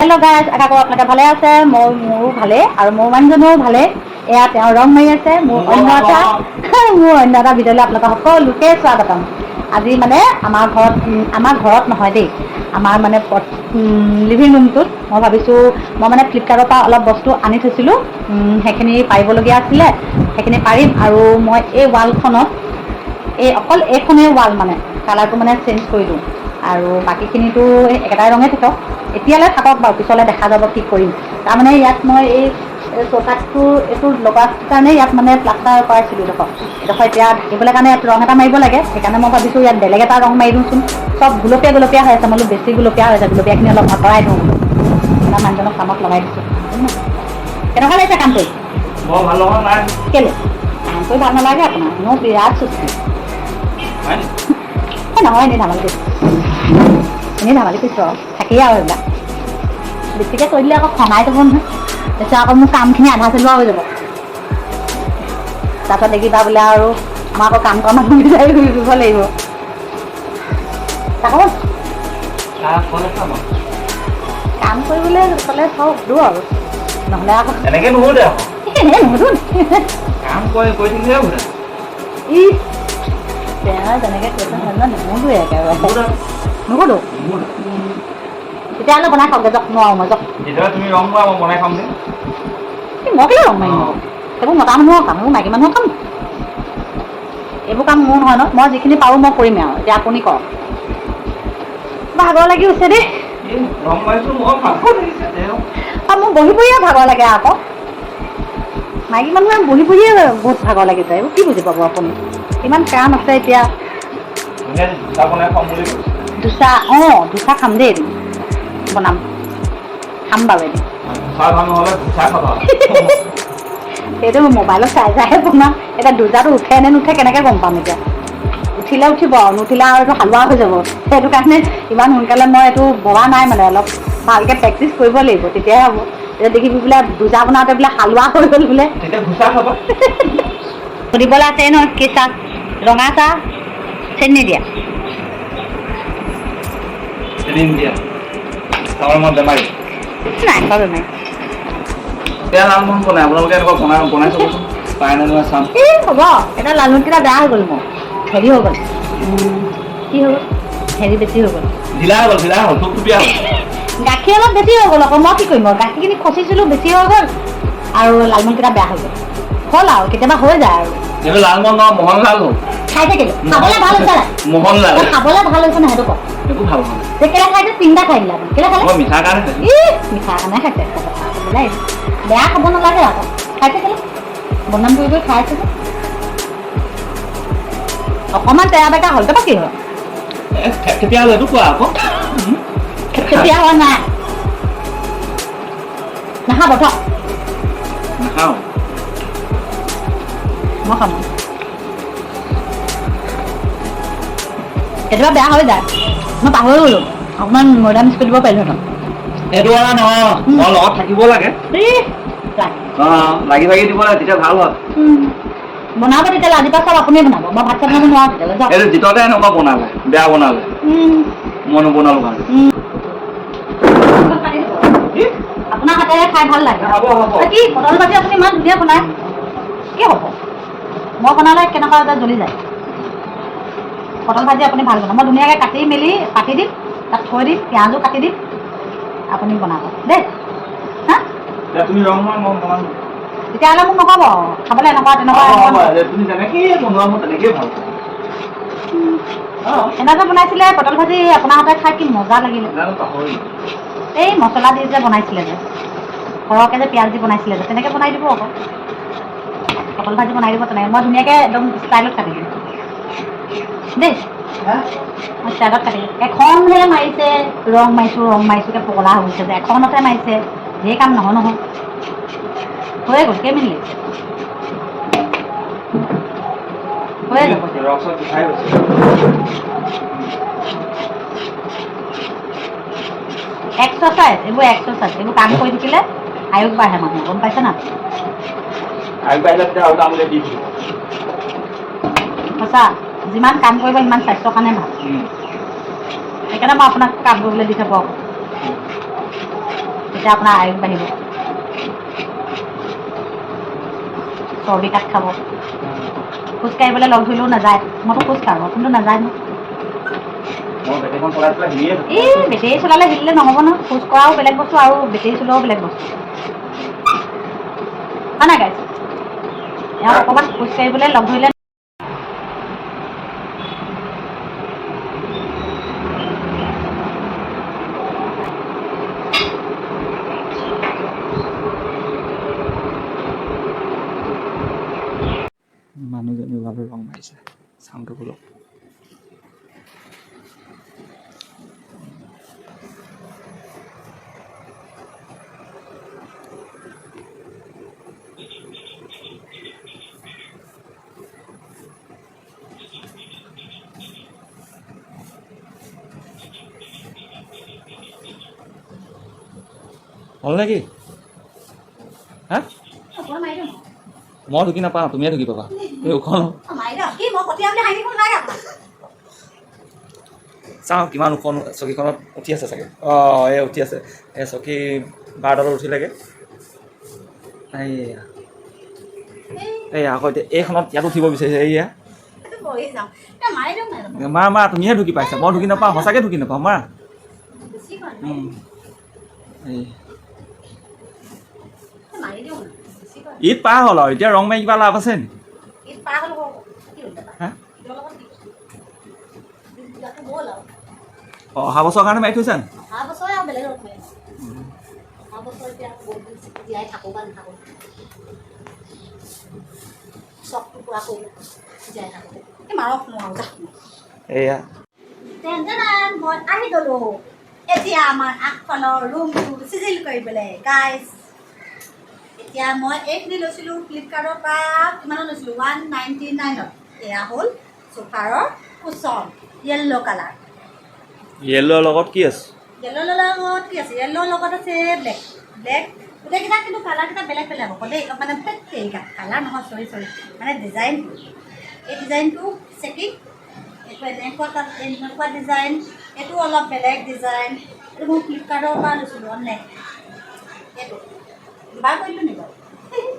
Hello' guys, আশা কৰোঁ আপোনালোকে ভালে আছে। মোৰো ভালে আৰু মোৰ মানুহজনেও ভালে। এয়া তেওঁ ৰং মাৰি আছে। মোৰ অন্য এটা ভিডিঅ'লৈ আপোনালোকক সকলোকে স্বাগতম। আজি মানে আমাৰ ঘৰত নহয় দেই, আমাৰ মানে লিভিং ৰুমটোত মই ভাবিছোঁ, মই মানে ফ্লিপকাৰ্টৰ পৰা অলপ বস্তু আনি থৈছিলোঁ, সেইখিনি পাৰিবলগীয়া আছিলে, সেইখিনি পাৰিম। আৰু মই এই ৱালখনত অকল এইখনেই ৱাল মানে কালাৰটো মানে চেঞ্জ কৰি দিওঁ, আৰু বাকীখিনিতো একেটাই ৰঙে থাকক। এতিয়ালৈ থাকক বাৰু, পিছলৈ দেখা যাব কি কৰিম। তাৰমানে ইয়াত মই এই চৌকাঠটোৰ এইটো লগাৰ কাৰণে ইয়াত মানে প্লাষ্টাৰ কৰাইছিলোঁ এডোখৰ এতিয়া ঢাকিবলৈ কাৰণে ইয়াত ৰং এটা মাৰিব লাগে। সেইকাৰণে মই ভাবিছোঁ ইয়াত বেলেগ এটা ৰং মাৰি দিওঁচোন। চব গুলপীয়া হৈ আছে, মই বোলো বেছি গুলপীয়া হৈ আছে, গুলপীয়াখিনি অলপ আঁতৰাই দিওঁ। এটা মানুহজনক কামত লগাই দিছোঁ। কেনেকুৱা লাগিছে কাম কৰি? বৰ ভাল লগা নাই। কেলৈ কাম কৰি ভাল নালাগে আপোনাৰ? মোৰ বিৰাট চুচি নহয়, এনেই ধেমালি কৰিছোঁ আৰু থাকেই আৰু সেইবিলাক বেছিকৈ কৰি দিলে আকৌ খঙাই যাব নহয়। তাৰপিছত আকৌ মোৰ কামখিনি আধা চলোৱা হৈ যাব। তাৰপিছত দেখিবা বোলে আৰু মই আকৌ কাম কৰা মানুহ বিচাৰি ঘূৰি ফুৰিব লাগিব। কাম কৰিবলৈ ক'লে চাওক দূৰ আৰু নহ'লে আকৌ এনেকৈ নুসুধে আকৌ। এনেই নুসুধো। কাম কৰি থাকিলে সোধে। তেওঁ যেনেকৈ কৈছে নুসুধোৱে একেবাৰে। নুসুধো। তেতিয়াহ'লে বনাই খাওঁগৈ যাওক, নোৱাৰোঁ মই যাওক। যেতিয়াহ'লে তুমি ৰং কৰা, মই বনাই খাম দে। মই কেলৈ ৰং মাৰিম আকৌ? সেইবোৰ মতা মানুহৰ কাম, এইবোৰ মাইকী মানুহৰ কাম। এইবোৰ কাম মোৰ নহয় ন। মই যিখিনি পাৰোঁ মই কৰিমেই আৰু। এতিয়া আপুনি কৰক। ভাগৰ লাগি গৈছে দেই। ৰং মাৰিছোঁ, মই ভাগৰ লাগিছে। মোৰ বহি বহিয়ে ভাগৰ লাগে আকৌ। মাইকী মানুহে বহি বহিয়ে বহুত ভাগৰ লাগি যায়। এইবোৰ কি বুজি পাব আপুনি? ইমান কাম আছে এতিয়া। দুটা বনাই খাম বুলি ধোচা খাম দেই, এদিন বনাম, খাম বাৰু এদিন। ধোচা ভাল নহ'লে ধোচা খাবা। সেইটো মোবাইলত চাই বনাম। এতিয়া ধোচাটো উঠে নে নুঠে কেনেকৈ গম পাম? এতিয়া উঠিলে উঠিব আৰু নুঠিলে আৰু এইটো হালোৱা হৈ যাব। সেইটো কাৰণে ইমান সোনকালে মই এইটো বনা নাই, মানে অলপ ভালকৈ প্ৰেক্টিচ কৰিব লাগিব, তেতিয়াহে হ'ব। এতিয়া দেখিবি বোলে ধোচা বনাওঁতে বোলে হালোৱা হৈ গ'ল বোলে, তেতিয়া ধোচা খাবা। সুধিবলৈ আছে নহয়, কি চাহ? ৰঙা চাহ, চেনি নিদিয়া? চেনি নিদিয়া? চাহৰ মই বেমাৰী। নাই খোৱা বেমাৰী। বেয়া লালমোহন বনাই, আপোনালোকে এনেকুৱা বনাই চাবচোন, পাই নে নোৱাৰে চাম। হ'ব, এতিয়া লালমোহনকেইটা বেয়া হৈ গ'ল, মোৰ হেৰি হৈ গ'ল। কি হৈ গ'ল? হেৰি বেছি হৈ গ'ল, ঢিলা হৈ গ'ল, থুপথুপীয়া হ'ল। গাখীৰ অলপ বেছি হৈ গ'ল আকৌ। মই কি কৰিম বাৰু? গাখীৰখিনি খচিছিলোঁ, বেছি হৈ গ'ল, আৰু লালমোহনকেইটা বেয়া হৈ গ'ল। হ'ল আৰু কেতিয়াবা হৈ যায় আৰু। এইটো লালমোহন নহয়, মোহনলাল হ'ল। খাই থাকিলোঁ, খাবলৈ ভাল হৈছে নাই? মোহনলাল। খাবলৈ ভাল হৈছে নাই সেইটো কওক? একো ভাল নহয়। কেলৈ খাইছে? তিনিটা খাই দিলে আপুনি। কেলৈ খালে? মই মিঠাৰ কাৰণে খাইছোঁ। মিঠাৰ কাৰণে খাইছে। বেয়া খাব নালাগে আকৌ। খাইছে কেলৈ? বদনাম কৰি খাই আছে যে। অকণমান তেৰা বেকা হ'ল, তাৰপৰা কি হ'ল? কেতিয়া হ'ল এইটো কোৱা আকৌ। কেতিয়া হোৱা নাই? নাখাব থক। নাখাওঁ। মই খাম। কেতিয়াবা বেয়া হৈ যায়, মই পাহৰি গ'লোঁ। অকণমান মৈদা মিক্স কৰি দিব পাৰিলোহেঁতেন। সেইটো কথা নহয়, মই লগত থাকিব লাগে। লাগি ভাগি দিব লাগে, তেতিয়া ভাল হয়। বনাব তেতিয়াহ'লে, আজিৰ পৰা চব আপুনিয়ে বনাব। মই ভাত চাত বনাব নোৱাৰোঁ তেতিয়াহ'লে। যাওক। এইটো জিততে এনেকুৱা বনালে, বেয়া বনালে। মই নবনালো কাৰণে। আপোনাৰ হাতেৰে খাই ভাল লাগে। হ'ব হ'ব। কি কঁঠাল ভাজি আপুনি ইমান ধুনীয়া বনায়, কি হ'ব? মই বনালে কেনেকুৱা এটা জ্বলি যায়। কঁঠাল ভাজি আপুনি ভাল বনায়। মই ধুনীয়াকৈ কাটি মেলি কাটি দিম, তাত থৈ দিম, পিঁয়াজো কাটি দিম, আপুনি বনাব দেই। হা? তুমি ৰং মাৰা, মই বনাম। তেতিয়াহ'লে মোক নক'ব খাবলৈ এনেকুৱা তেনেকুৱা। তুমি যেনেকেই বনোৱা মই তেনেকেই ভাল পাওঁ। এনে যে বনাইছিলে পটল ভাজি, আপোনাৰ হাতে খাই কি মজা লাগিলে। এই মছলা দি যে বনাইছিলে যে, সৰহকৈ যে পিঁয়াজ দি বনাইছিলে যে, তেনেকৈ বনাই দিব আকৌ। পটল ভাজি বনাই দিব তেনেকৈ। মই ধুনীয়াকৈ একদম ষ্টাইলত কাটি দিম দেই। মই ষ্টাইলত কাটি দিম। এখনহে মাৰিছে, ৰং মাৰিছোঁকৈ পগলা হৈ গৈছে যে। এখনতে মাৰিছে, ধেৰ কাম নহয় নহয়। হৈয়ে গ'ল, কেইমিনিট লাগিছে? হৈয়ে যাব। এক্সাৰচাইজ, এইবোৰ কাম কৰি থাকিলে আয়ুস বাঢ়ে মানুহৰ, গম পাইছে না? আগবাঢ়িলে তেতিয়া আৰু কামলৈ দি দিম সঁচা যিমান কাম কৰিব সিমান স্বাস্থ্যৰ কাৰণে ভাল সেইকাৰণে মই আপোনাক কাম কৰিবলৈ দি থাকোঁ তেতিয়া আপোনাৰ আয়ুস বাঢ়িব চৰ্বি কাঠ খাব খোজকাঢ়িবলৈ লগ ধৰিলেও নাযায় মইতো খোজ কাঢ়োঁ কিন্তু নাযায় ন মই বেটেৰীখন চলাই পেলাই হিয়ে থাকোঁ এই বেটেৰী চলালে হিলিলে নহ'ব নহয় খোজ কঢ়াও বেলেগ বস্তু আৰু বেটেৰী চলোৱাও বেলেগ বস্তু হয় নাই গাইছ এওঁ অকণমান খোজকাঢ়িবলৈ লগ ধৰিলে মানুহজনী ওলালে ৰং মাৰিছে চাউণ্ডটো খোলক হ'ল নেকি হা মই ঢুকি নাপাওঁ তুমিয়ে ঢুকি পাবা এই ওখ চাওঁ কিমান ওখ চকীখনত উঠি আছে চাগে অঁ এই উঠি আছে এই চকী 12 উঠিলেগৈ এইয়া আকৌ এতিয়া এইখনত ইয়াত উঠিব বিচাৰিছে এইয়া মা তুমিহে ঢুকি পাইছা মই ঢুকি নাপাওঁ সঁচাকৈ ঢুকি নাপাওঁ মা ঈদ পাৰ হ'ল আৰু এতিয়া ৰং মাৰি কিবা লাভ আছে নি অহা বছৰৰ কাৰণে মাৰি থৈছা নি এয়া মই আহি গলো এতিয়া আমাৰ আগফালৰ ৰুমটো চিজিল কৰিবলৈ গাইজ এতিয়া মই এইখিনি লৈছিলোঁ ফ্লিপকাৰ্টৰ পৰা কিমানত লৈছিলোঁ 199ত এয়া হ'ল চোফাৰৰ কুচন য়েল্ল' কালাৰ য়েল্লোৰ লগত কি আছে য়েল্ল' লগত কি আছে য়েল্ল'ৰ লগত আছে ব্লেক গোটেইকেইটা কিন্তু কালাৰকেইটা বেলেগ বেলেগ হ'ব দেই মানে এইকেইটা কালাৰ নহয় চৰি মানে ডিজাইনটো এই ডিজাইনটো চেকিং এইটো এনেকুৱা ডিজাইন এইটো অলপ বেলেগ ডিজাইন এইটো মই ফ্লিপকাৰ্টৰ পৰা লৈছিলোঁ অনলাইন এইটো দুবাৰ কৰিলোঁ নি বাৰু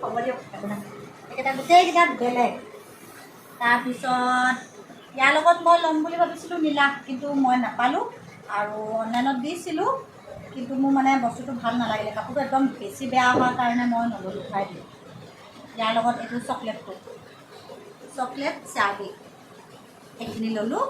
হ'ব দিয়ক আপোনাৰ এইকেইটা গোটেইকেইটা বেলেগ তাৰপিছত ইয়াৰ লগত মই ল'ম বুলি ভাবিছিলোঁ নীলা কিন্তু মই নাপালোঁ আৰু অনলাইনত দিছিলোঁ কিন্তু মোৰ মানে বস্তুটো ভাল নালাগিলে কাপোৰটো একদম বেছি বেয়া হোৱাৰ কাৰণে মই নল'লোঁ ঘূৰাই দিলোঁ ইয়াৰ লগত এইটো চকলেট চাৰ্বি এইখিনি ল'লোঁ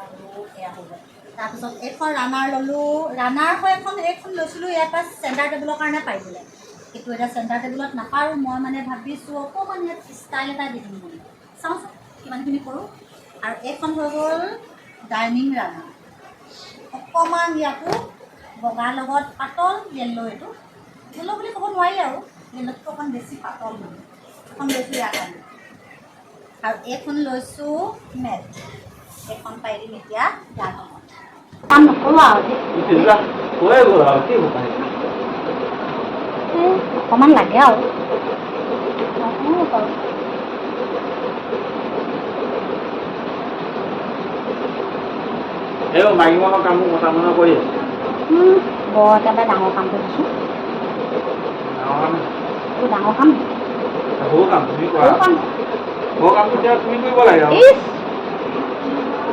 আৰু এয়া হ'ব তাৰপিছত এইখন ৰানাৰ ল'লোঁ ৰানাৰ হয় এইখন লৈছিলোঁ ইয়াৰ পৰা চেণ্টাৰ টেবুলৰ কাৰণে পাই বোলে কিন্তু এতিয়া চেণ্টাৰ টেবুলত নাপাৰোঁ মই মানে ভাবিছোঁ অকণমান ইয়াত ষ্টাইল এটা দি দিম বুলি চাওঁচোন কিমানখিনি কৰোঁ আৰু এইখন হৈ গ'ল ডাইনিং ৰানাৰ অকণমান ইয়াতো বগাৰ লগত পাতল য়েল্ল' এইটো য়েল্ল' বুলি ক'ব নোৱাৰি আৰু য়েল্ল'টো অকণমান বেছি পাতল বুলি এখন লৈছোঁ ইয়াৰ কাৰণে আৰু এইখন লৈছোঁ মেট এইখন পাই দিম এতিয়া ইয়াৰ লগত কাম নকৰোঁ আৰু অকণমান লাগে আৰু এই মাইকী মানুহৰ কামবোৰ মতা মানুহে কৰি আছে বৰ একেবাৰে ডাঙৰ কাম কৰিছোঁ এইটো ডাঙৰ কাম সৰু কাম তুমি কৰা সৰু কামটো এতিয়া তুমি কৰিব লাগে আৰু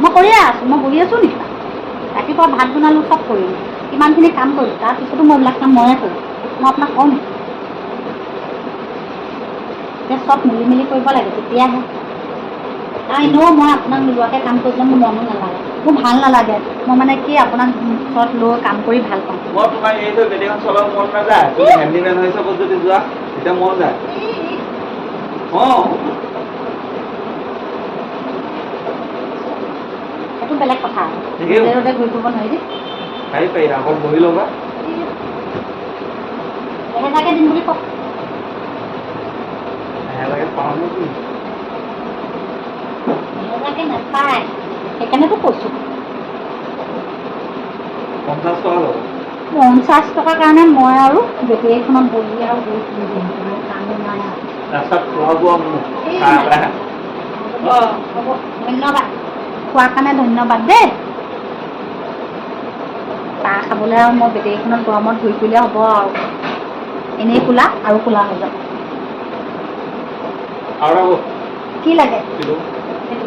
মই কৰিয়ে আছোঁ মই বহি আছোঁ নেকি ৰাতিপুৱা ভাত বনালোঁ চব কৰিলোঁ কিমানখিনি কাম কৰিলোঁ তাৰপিছতো মই এইবিলাক কাম ময়ে কৰোঁ মই আপোনাক কওঁ নেকি এতিয়া চব মিলি মিলি কৰিব লাগে তেতিয়াহে আৰু এনেও মই আপোনাক নোলোৱাকৈ কাম কৰিলে মোৰ মনো নালাগে মোৰ ভাল নালাগে মই মানে কি আপোনাক ওচৰত লৈ কাম কৰি ভাল পাওঁ মই তোমাৰ এইটো বেটেৰীখন চলাব মন নাযায় তুমি হেণ্ডিমেন হিচাপত যদি যোৱা তেতিয়া মন যায় অঁ সেইটো বেলেগ কথা ৰ'দে ৰ'দে ঘূৰি ফুৰিব নোৱাৰি পাৰি আকৌ বহি ল'বা এহেজাৰকৈ দিম বুলি কওক এহেজাৰকৈ পাওঁ নেকি এহেজাৰকৈ নাপায় সেইকাৰণেতো কৈছোঁ 50 টকা ল'ব 50 টকাৰ কাৰণে মই আৰু বেটেৰীখনত বহি আৰু কামো নাই আৰু ৰাস্তাত খোৱা বোৱা মোৰ এই চাহ নাই। তাহ। হ'ব ধন্যবাদ খোৱাৰ কাৰণে ধন্যবাদ দেই চাহ খাবলৈ আৰু মই বেটেৰীখনত গৰমত ঘূৰি ফুৰিলে হ'ব আৰু এনেই কোলা আৰু কোলা হৈ যাব আৰু আকৌ কি লাগে কিন্তু সেইটো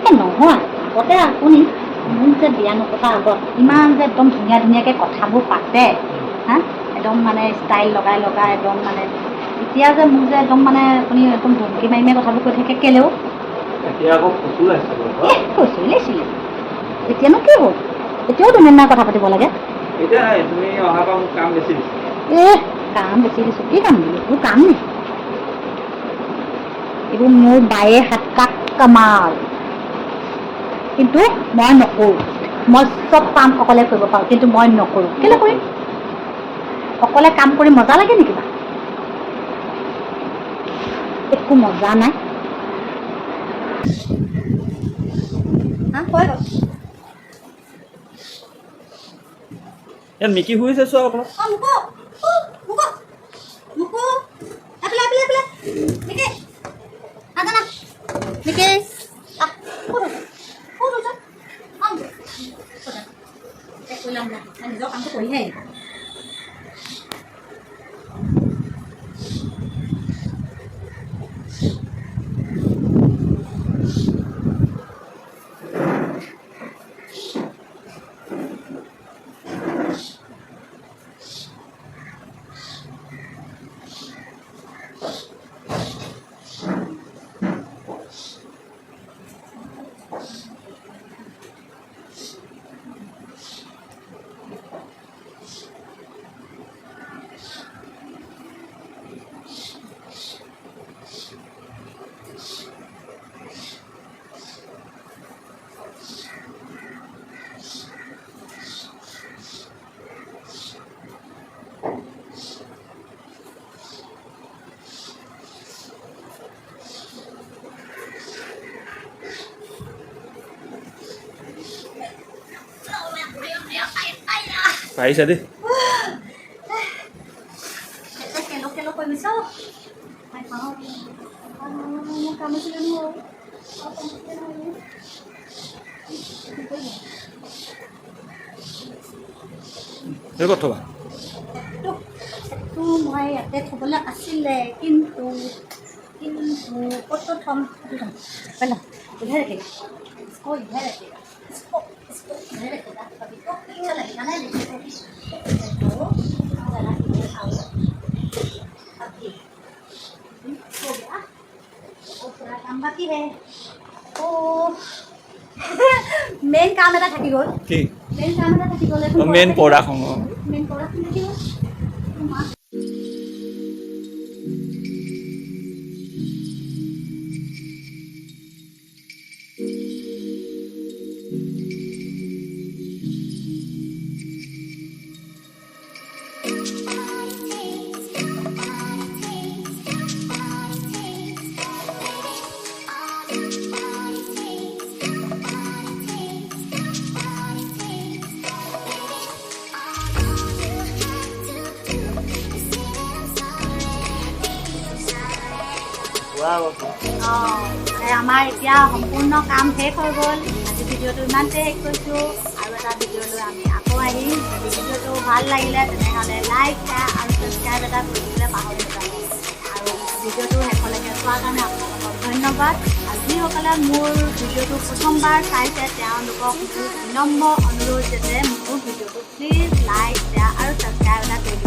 এই নহয় আগতে আপুনি মোক যে বিয়া নপতাৰ আগত ইমান যে একদম ধুনীয়া ধুনীয়াকৈ কথাবোৰ পাতে হা একদম মানে ষ্টাইল লগাই লগাই একদম মানে এতিয়া যে মোক যে একদম মানে আপুনি একদম ধমকি মাৰি মাৰি কথাবোৰ কৈ থাকে কেলেও এতিয়া আকৌ ফুচুৰ আছে কৈছিলে এতিয়ানো কি হ'ল এতিয়াও ধুনীয়া কথা পাতিব লাগে এতিয়া তুমি অহাৰ পৰা মোক কাম বেছি দিছে কাম বেছি দিছোঁ কি কাম দিলোঁ এইবোৰ কাম নি এইবোৰ মোৰ বায়ে হাত কাক কামাল কিন্তু মই নকৰোঁ মই চব কাম অকলে কৰিব পাৰোঁ কিন্তু মই নকৰোঁ কেলৈ কৰিম অকলে কাম কৰি মজা লাগে নেকি বা একো মজা নাই ইয়াত মিকি শুইছে চোৱা অকণমান নিজৰ কামটো কৰিহে পাৰিছা দেই ক'ত থবা মই ইয়াতে থ'বলৈ আছিলে কিন্তু ক'ত থ'ম পেলা इधर रखेगा इसको इधर रखेगा इसको इधर रखेगा कभी तो अच्छा लगेगा ना देखने को जरा इधर आओ अभी हो गया और थोड़ा काम बाकी है ओ मेन काम এটা থাকি গ'ল কি মেইন কাম এটা থাকি গ'ল মেইন প্ৰডাক্ট মেইন প্ৰডাক্ট থাকি গ'ল আমাৰ এতিয়া সম্পূৰ্ণ কাম শেষ হৈ গ'ল আজি ভিডিঅ'টো ইমানতে শেষ কৰিছোঁ আৰু এটা ভিডিঅ' লৈ আমি আকৌ আহিম যদি ভিডিঅ'টো ভাল লাগিলে তেনেহ'লে লাইক শ্বেয়াৰ আৰু ছাবস্ক্ৰাইব এটা কৰিবলৈ পাহৰি নাযাব আৰু ভিডিঅ'টো শেষলৈকে চোৱাৰ কাৰণে আপোনালোকক ধন্যবাদ আৰু যিসকলে মোৰ ভিডিঅ'টো প্ৰথমবাৰ চাইছে তেওঁলোকক বিনম্ৰ অনুৰোধ যাতে মোৰ ভিডিঅ'টো প্লিজ লাইক শ্বেয়াৰ আৰু ছাবস্ক্ৰাইব এটা কৰি